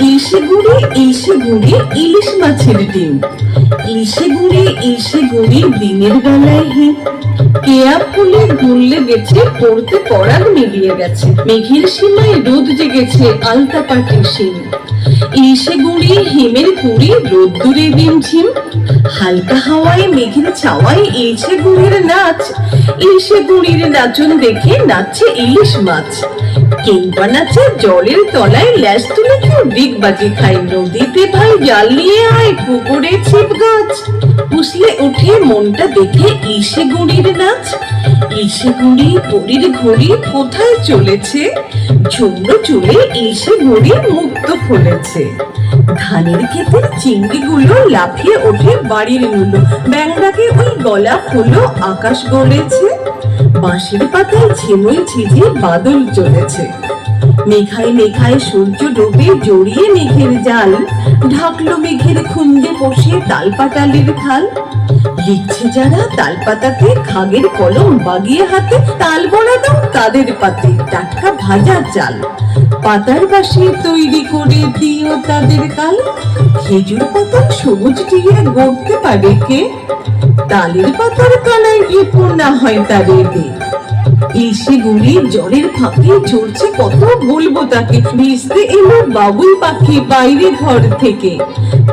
ইলশে গুড়ি ইলিশ মাছের ডিম। ইলশে গুড়ি দিনের বেলায় হিম। কেয়া ফুলে গুললে গেছে, পড়তে পরাগ মিলিয়ে গেছে। মেঘের সীমায় রোদ জেগেছে, আলতা পাটি শিম। ইলশে গুড়ি হিমের কুড়ি, রোদ্দুরে রিমঝিম। হালকা হাওয়ায় মেঘের ছাওয়ায় ইলশে গুড়ির নাচ। ইলশে গুড়ির নাচন দেখে নাচছে ইলিশ মাছ। কেউ বা নাচে জলের তলায়, ল্যাস তুলে কেউ ডিগ বাজি খায়। নদীতে ভাই জাল নিয়ে আয়, পুকুরে ছিপ গাছ। উসলে উঠে মনটা দেখে ইলশে গুড়ির নাচ। ইলশে গুড়ি পরীর ঘড়ি কোথায় চলেছে? ঝুমরো চুলে ইলশে গুড়ি মুক্ত ফুলেছে। ধানের ক্ষেতের চিংড়িগুলো লাফিয়ে ওঠে বাড়ির নুলো। ব্যাংরাকে ওই গলা হলো, আকাশ গলেছে। বাঁশের পাতায় ঝিমুই ঝিঝি বাদল চলেছে। মেঘায় মেঘায় সূর্য ডুবে, জড়িয়ে মেঘের জাল। ঢাকলো মেঘের খুঞ্জে বসে তালপাতালির থাল। লিখছে যারা তালপাতাতে, খাগের কলম বাগিয়ে হাতে। তাল বড়া দাও তাদের পাতে, টাটকা ভাজা চাল। পাতার বাসি তৈরি করে দিও তাদের কাল। খেজুর পাতা সবুজ দিয়ে গড়তে পারে কে? তালের পাতার কানায় রিপু না হয় তারে দে। ইলশে গুড়ি জলের ফাঁকে চড়ছে কত, বলবো তাকে। ভিজতে এলো বাবুই পাখি বাইরে ঘর থেকে।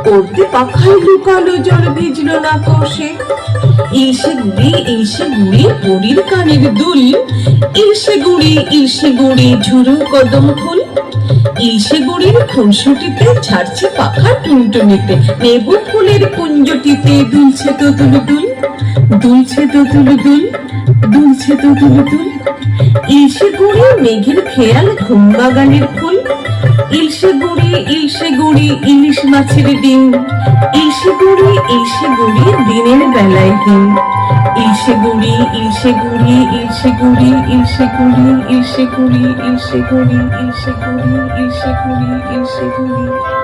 পড়তে পাখায় লুকালো, জল ভিজলো না কোষে। ইলশে গুড়ি পরীর কানের দুল। ইলশে গুড়ি ঝুরো কদম ফুল। ইলশে গুড়ির খুনসুটিতে ছাড়ছে পাখা টুনটুনিতে। নেবু ফুলের কুঞ্জটিতে দুলছে তো তুলুতুল। দুলছে তো তুলুতুল, দুলছে তো তুলুতুল। ইলশে গুড়ি মেঘের খেয়াল, ঘুম বাগানের ফুল। ইলশে গুড়ি ইলিশ মাছের ডিম। ইলশে গুড়ি দিনের বেলায় হিম। ইলশে গুড়ি ইলশে গুড়ি ইলশে গুড়ি ইলশে গুড়ি ইলশে গুড়ি ইলশে গুড়ি ইলশে গুড়ি ইলশে গুড়ি ইলশে গুড়ি।